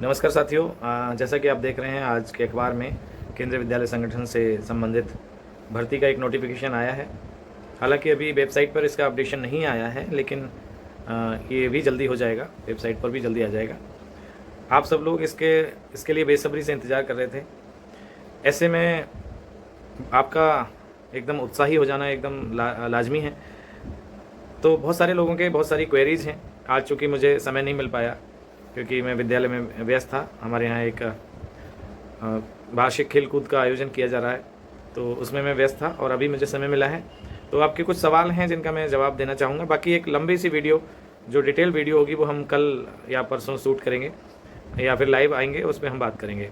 नमस्कार साथियों, जैसा कि आप देख रहे हैं आज के अखबार में केंद्रीय विद्यालय संगठन से संबंधित भर्ती का एक नोटिफिकेशन आया है। हालांकि अभी वेबसाइट पर इसका अपडेशन नहीं आया है, लेकिन ये भी जल्दी हो जाएगा, वेबसाइट पर भी जल्दी आ जाएगा। आप सब लोग इसके लिए बेसब्री से इंतज़ार कर रहे थे। ऐसे में आपका एकदम उत्साही हो जाना एकदम लाजमी है। तो बहुत सारे लोगों के बहुत सारी क्वेरीज़ हैं। आज चूँकि मुझे समय नहीं मिल पाया क्योंकि मैं विद्यालय में व्यस्त था। हमारे यहाँ एक वार्षिक खेल कूद का आयोजन किया जा रहा है, तो उसमें मैं व्यस्त था और अभी मुझे समय मिला है। तो आपके कुछ सवाल हैं जिनका मैं जवाब देना चाहूँगा। बाकी एक लंबी सी वीडियो, जो डिटेल वीडियो होगी, वो हम कल या परसों शूट करेंगे या फिर लाइव आएंगे, उसमें हम बात करेंगे।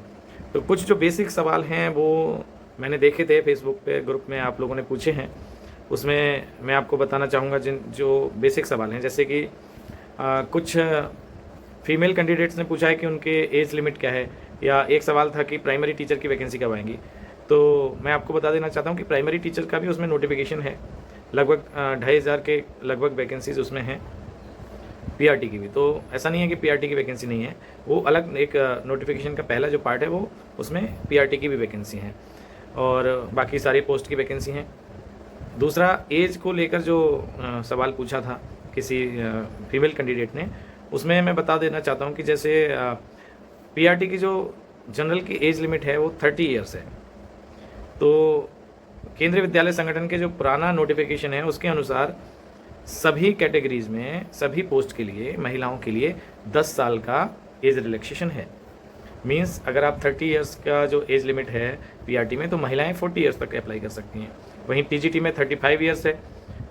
तो कुछ जो बेसिक सवाल हैं वो मैंने देखे थे फेसबुक पे, ग्रुप में आप लोगों ने पूछे हैं, उसमें मैं आपको बताना चाहूँगा जो बेसिक सवाल हैं। जैसे कि कुछ फीमेल कैंडिडेट्स ने पूछा है कि उनके एज लिमिट क्या है, या एक सवाल था कि प्राइमरी टीचर की वैकेंसी कब आएंगी। तो मैं आपको बता देना चाहता हूँ कि प्राइमरी टीचर का भी उसमें नोटिफिकेशन है। लगभग 2500 के लगभग वैकेंसीज उसमें हैं, पीआरटी की भी। तो ऐसा नहीं है कि पीआरटी की वैकेंसी नहीं है, वो अलग एक नोटिफिकेशन का पहला जो पार्ट है वो उसमें पीआरटी की भी वैकेंसी है और बाकी सारी पोस्ट की वैकेंसी हैं। दूसरा, एज को लेकर जो सवाल पूछा था किसी फीमेल कैंडिडेट ने, उसमें मैं बता देना चाहता हूँ कि जैसे पीआरटी की जो जनरल की एज लिमिट है वो 30 ईयर्स है। तो केंद्रीय विद्यालय संगठन के जो पुराना नोटिफिकेशन है उसके अनुसार सभी कैटेगरीज में सभी पोस्ट के लिए महिलाओं के लिए 10 साल का एज रिलैक्सेशन है। मींस अगर आप 30 ईयर्स का जो एज लिमिट है पीआरटी में, तो महिलाएं 40 ईयर्स तक अप्लाई कर सकती हैं। वहीं टीजीटी में 35 ईयर्स है,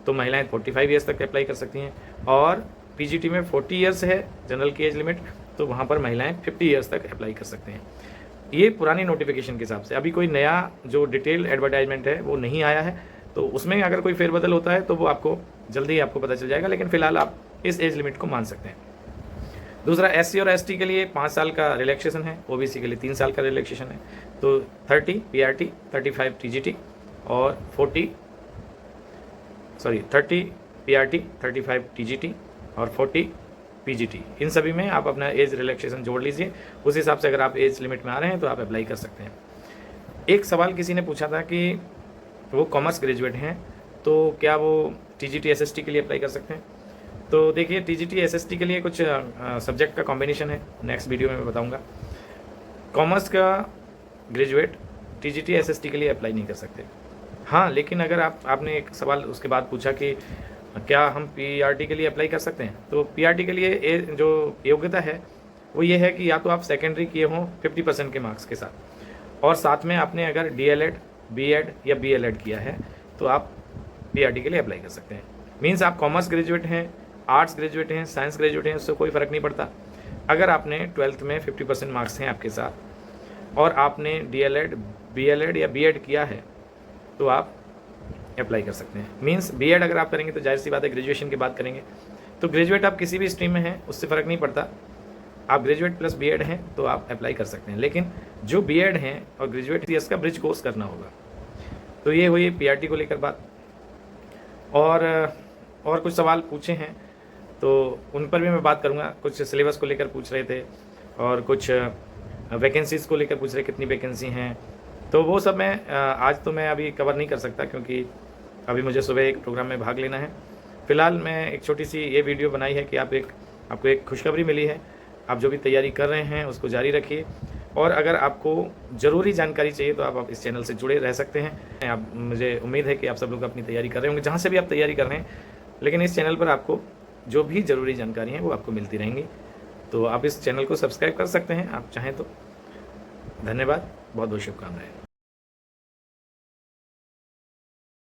तो महिलाएं 45 ईयर्स तक अप्लाई कर सकती हैं। और पीजीटी में 40 ईयर्स है जनरल की एज लिमिट, तो वहाँ पर महिलाएं 50 ईयर्स तक अप्लाई कर सकते हैं। ये पुरानी नोटिफिकेशन के हिसाब से। अभी कोई नया जो डिटेल एडवर्टाइजमेंट है वो नहीं आया है, तो उसमें अगर कोई फेरबदल होता है तो वो आपको जल्दी ही आपको पता चल जाएगा, लेकिन फिलहाल आप इस एज लिमिट को मान सकते हैं। दूसरा, एससी और एसटी के लिए 5 साल का रिलैक्सेशन है, ओबीसी के लिए 3 साल का रिलैक्सेशन है। तो 30 पीआरटी, 35 टीजीटी और 30 पीआरटी, 35 टीजीटी और 40 पीजीटी, इन सभी में आप अपना एज रिलैक्सेशन जोड़ लीजिए। उस हिसाब से अगर आप एज लिमिट में आ रहे हैं तो आप अप्लाई कर सकते हैं। एक सवाल किसी ने पूछा था कि वो कॉमर्स ग्रेजुएट हैं, तो क्या वो टीजीटी एसएसटी के लिए अप्लाई कर सकते हैं। तो देखिए, टीजीटी एसएसटी के लिए कुछ सब्जेक्ट का कॉम्बिनेशन है, नेक्स्ट वीडियो में मैं बताऊँगा। कॉमर्स का ग्रेजुएट टीजीटी एसएसटी के लिए अप्लाई नहीं कर सकते। हाँ, लेकिन अगर आपने एक सवाल उसके बाद पूछा कि क्या हम पीआरटी के लिए अप्लाई कर सकते हैं, तो पीआरटी के लिए जो योग्यता है वो ये है कि या तो आप सेकेंडरी किए हों 50% के मार्क्स के साथ, और साथ में आपने अगर डीएलएड, बीएड या बीएलएड किया है, तो आप पीआरटी के लिए अप्लाई कर सकते हैं। मीन्स आप कॉमर्स ग्रेजुएट हैं, आर्ट्स ग्रेजुएट हैं, साइंस ग्रेजुएट हैं, उससे कोई फ़र्क नहीं पड़ता। अगर आपने 12th में 50% मार्क्स हैं आपके साथ और आपने डीएलएड, बीएलएड या बीएड किया है, तो आप अप्लाई कर सकते हैं। मींस बीएड अगर आप करेंगे तो जाहिर सी बात है ग्रेजुएशन के बाद करेंगे, तो ग्रेजुएट आप किसी भी स्ट्रीम में हैं उससे फ़र्क नहीं पड़ता। आप ग्रेजुएट प्लस बीएड हैं तो आप अप्लाई कर सकते हैं, लेकिन जो बीएड हैं और ग्रेजुएट ईयर्स का ब्रिज कोर्स करना होगा। तो ये हुई पीआरटी को लेकर बात। और कुछ सवाल पूछे हैं तो उन पर भी मैं बात करूँगा। कुछ सिलेबस को लेकर पूछ रहे थे और कुछ वैकेंसीज़ को लेकर पूछ रहे कितनी वैकेंसी हैं, तो वो सब मैं आज तो मैं अभी कवर नहीं कर सकता क्योंकि अभी मुझे सुबह एक प्रोग्राम में भाग लेना है। फ़िलहाल मैं एक छोटी सी ये वीडियो बनाई है कि आपको एक खुशखबरी मिली है। आप जो भी तैयारी कर रहे हैं उसको जारी रखिए, और अगर आपको ज़रूरी जानकारी चाहिए तो आप इस चैनल से जुड़े रह सकते हैं। मुझे उम्मीद है कि आप सब लोग अपनी तैयारी कर रहे होंगे, जहाँ से भी आप तैयारी कर रहे हैं, लेकिन इस चैनल पर आपको जो भी ज़रूरी जानकारी है वो आपको मिलती रहेंगी। तो आप इस चैनल को सब्सक्राइब कर सकते हैं आप चाहें तो। धन्यवाद, बहुत बहुत शुभकामनाएं।